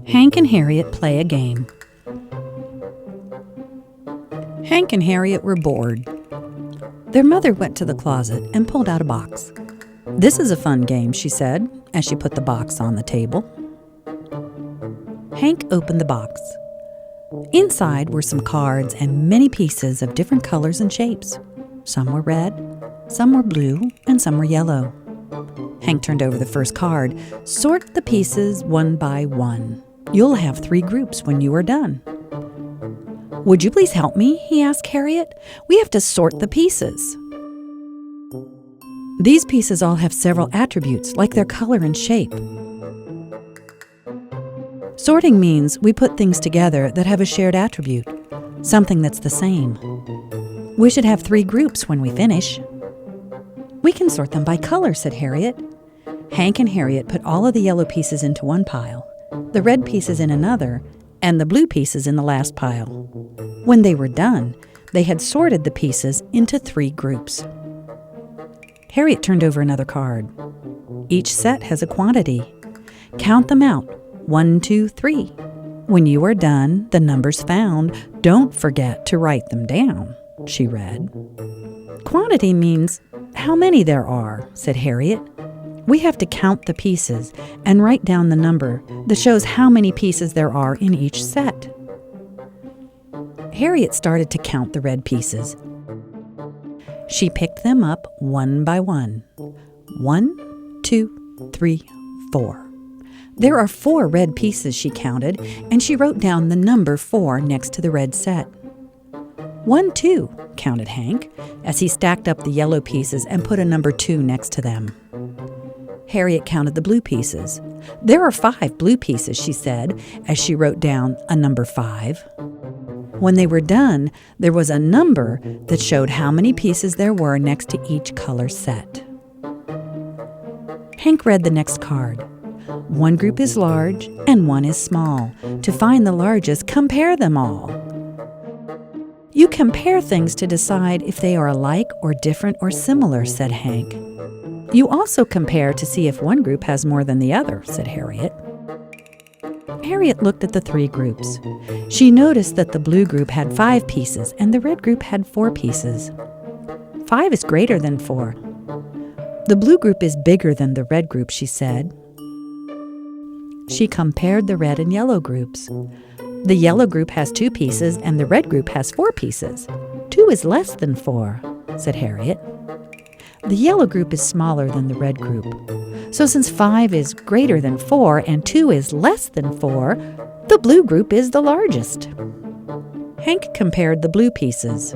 Hank and Harriet play a game. Hank and Harriet were bored. Their mother went to the closet and pulled out a box. "This is a fun game," she said, as she put the box on the table. Hank opened the box. Inside were some cards and many pieces of different colors and shapes. Some were red, some were blue, and some were yellow. Hank turned over the first card. "Sort the pieces one by one. You'll have 3 groups when you are done." "Would you please help me?" he asked Harriet. "We have to sort the pieces." "These pieces all have several attributes, like their color and shape." Sorting means we put things together that have a shared attribute, something that's the same. We should have 3 groups when we finish. "We can sort them by color," said Harriet. Hank and Harriet put all of the yellow pieces into one pile, the red pieces in another, and the blue pieces in the last pile. When they were done, they had sorted the pieces into 3 groups. Harriet turned over another card. "Each set has a quantity. Count them out. 1, 2, 3. When you are done, the numbers found, don't forget to write them down," she read. "Quantity means how many there are," said Harriet. "We have to count the pieces and write down the number that shows how many pieces there are in each set." Harriet started to count the red pieces. She picked them up one by one. 1, 2, 3, 4. There are 4 red pieces, she counted, and she wrote down the number 4 next to the red set. 1, 2, counted Hank, as he stacked up the yellow pieces and put a number 2 next to them. Harriet counted the blue pieces. "There are 5 blue pieces," she said, as she wrote down a number 5. When they were done, there was a number that showed how many pieces there were next to each color set. Hank read the next card. "One group is large and one is small. To find the largest, compare them all." "You compare things to decide if they are alike or different or similar," said Hank. "You also compare to see if one group has more than the other," said Harriet. Harriet looked at the 3 groups. She noticed that the blue group had 5 pieces and the red group had 4 pieces. 5 is greater than 4. "The blue group is bigger than the red group," she said. She compared the red and yellow groups. "The yellow group has 2 pieces and the red group has 4 pieces. 2 is less than 4, said Harriet. "The yellow group is smaller than the red group. So since 5 is greater than 4 and 2 is less than 4, the blue group is the largest." Hank compared the blue pieces.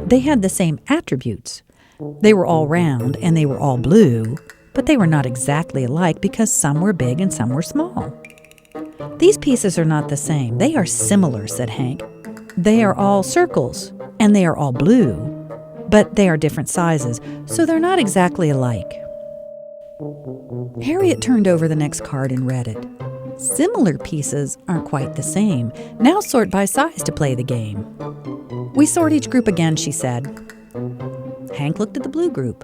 They had the same attributes. They were all round and they were all blue, but they were not exactly alike because some were big and some were small. "These pieces are not the same. They are similar," said Hank. "They are all circles and they are all blue, but they are different sizes, so they're not exactly alike." Harriet turned over the next card and read it. "Similar pieces aren't quite the same. Now sort by size to play the game." "We sort each group again," she said. Hank looked at the blue group.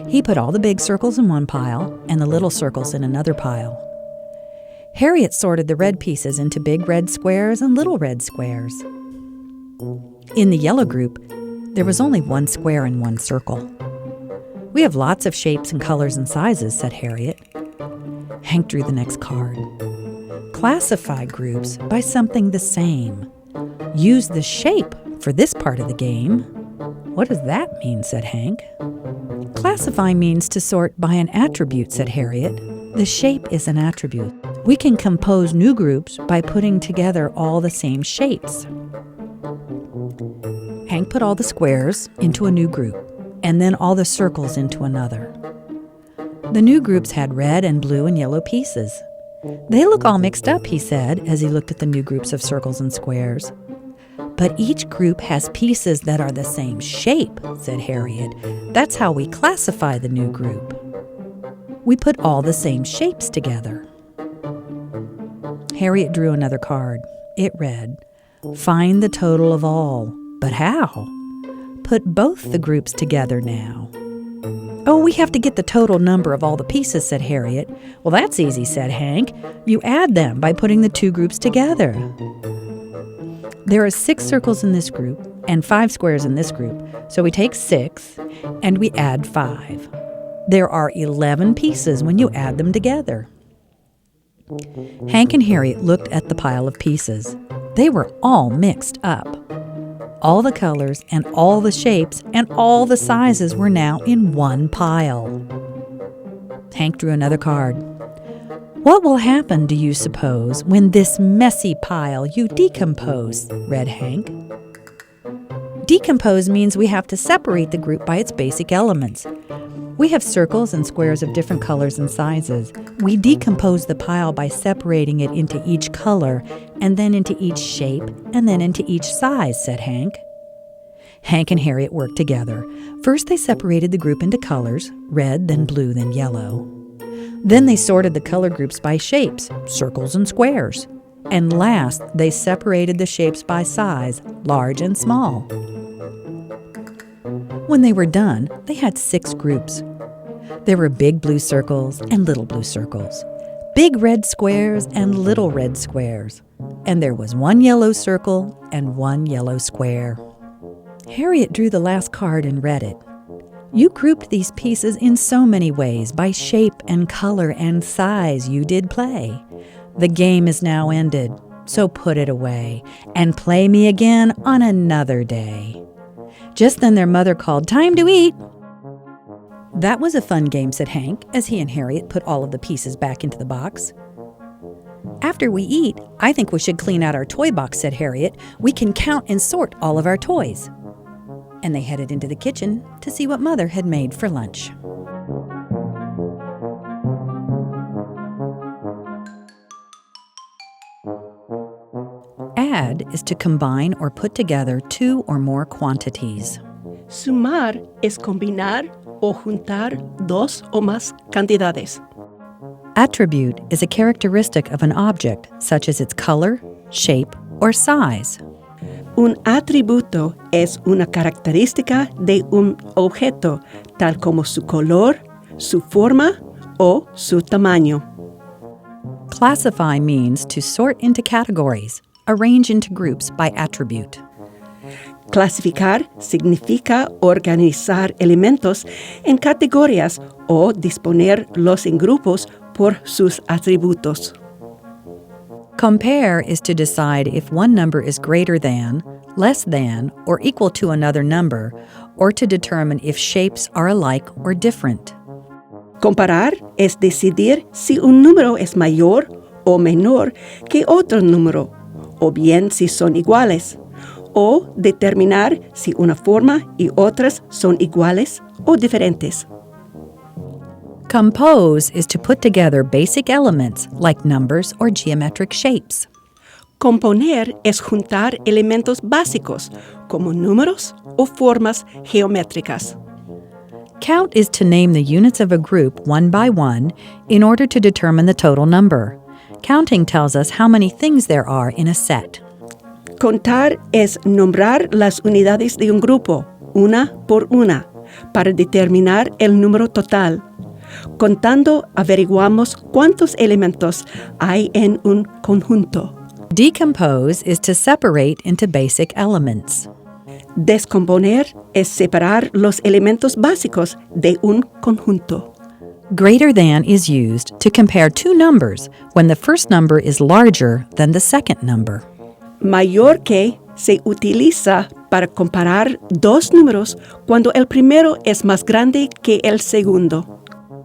He put all the big circles in one pile and the little circles in another pile. Harriet sorted the red pieces into big red squares and little red squares. In the yellow group, there was only 1 square and 1 circle. "We have lots of shapes and colors and sizes," said Harriet. Hank drew the next card. "Classify groups by something the same. Use the shape for this part of the game." "What does that mean?" said Hank. "Classify means to sort by an attribute," said Harriet. "The shape is an attribute. We can compose new groups by putting together all the same shapes." Hank put all the squares into a new group, and then all the circles into another. The new groups had red and blue and yellow pieces. "They look all mixed up," he said, as he looked at the new groups of circles and squares. "But each group has pieces that are the same shape," said Harriet. "That's how we classify the new group. We put all the same shapes together." Harriet drew another card. It read, "Find the total of all. But how? Put both the groups together now." "Oh, we have to get the total number of all the pieces," said Harriet. "Well, that's easy," said Hank. "You add them by putting the two groups together." There are 6 circles in this group and 5 squares in this group, so we take 6 and we add 5. There are 11 pieces when you add them together. Hank and Harriet looked at the pile of pieces. They were all mixed up. All the colors and all the shapes and all the sizes were now in one pile. Hank drew another card. "What will happen, do you suppose, when this messy pile you decompose?" read Hank. Decompose means we have to separate the group by its basic elements. We have circles and squares of different colors and sizes. We decompose the pile by separating it into each color, and then into each shape, and then into each size, said Hank. Hank and Harriet worked together. First, they separated the group into colors, red, then blue, then yellow. Then they sorted the color groups by shapes, circles and squares. And last, they separated the shapes by size, large and small. When they were done, they had 6 groups. There were big blue circles and little blue circles, big red squares and little red squares, and there was 1 yellow circle and 1 yellow square. Harriet drew the last card and read it. "You grouped these pieces in so many ways, by shape and color and size you did play. The game is now ended, so put it away, and play me again on another day." Just then their mother called, "Time to eat!" "That was a fun game," said Hank, as he and Harriet put all of the pieces back into the box. "After we eat, I think we should clean out our toy box," said Harriet. "We can count and sort all of our toys." And they headed into the kitchen to see what Mother had made for lunch. Add is to combine or put together 2 or more quantities. Sumar es combinar o juntar 2 o más cantidades. Attribute is a characteristic of an object, such as its color, shape, or size. Un atributo es una característica de un objeto, tal como su color, su forma o su tamaño. Classify means to sort into categories, arrange into groups by attribute. Clasificar significa organizar elementos en categorías o disponerlos en grupos por sus atributos. Compare is to decide if one number is greater than, less than, or equal to another number, or to determine if shapes are alike or different. Comparar es decidir si un número es mayor o menor que otro número, o bien si son iguales, o determinar si una forma y otras son iguales o diferentes. Compose is to put together basic elements like numbers or geometric shapes. Componer es juntar elementos básicos como números o formas geométricas. Count is to name the units of a group one by one in order to determine the total number. Counting tells us how many things there are in a set. Contar es nombrar las unidades de un grupo, una por una, para determinar el número total. Contando, averiguamos cuántos elementos hay en un conjunto. Decompose is to separate into basic elements. Descomponer es separar los elementos básicos de un conjunto. Greater than is used to compare 2 numbers when the first number is larger than the second number. Mayor que se utiliza para comparar 2 números cuando el primero es más grande que el segundo.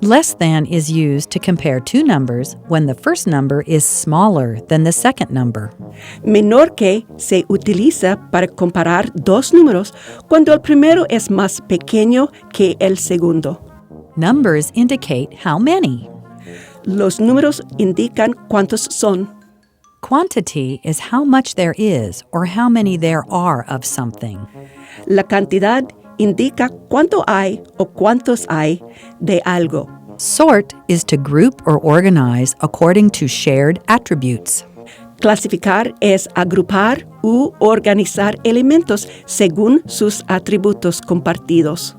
Less than is used to compare 2 numbers when the first number is smaller than the second number. Menor que se utiliza para comparar 2 números cuando el primero es más pequeño que el segundo. Numbers indicate how many. Los números indican cuántos son. Quantity is how much there is or how many there are of something. La cantidad indica cuánto hay o cuántos hay de algo. Sort is to group or organize according to shared attributes. Clasificar es agrupar u organizar elementos según sus atributos compartidos.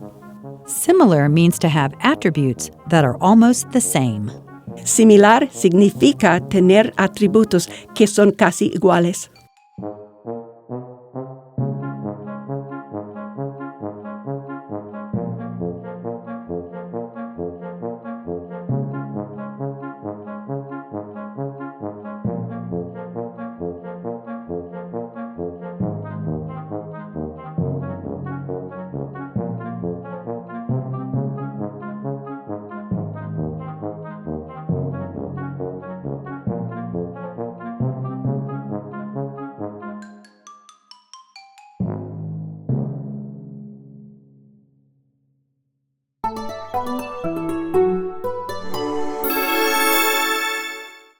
Similar means to have attributes that are almost the same. Similar significa tener atributos que son casi iguales.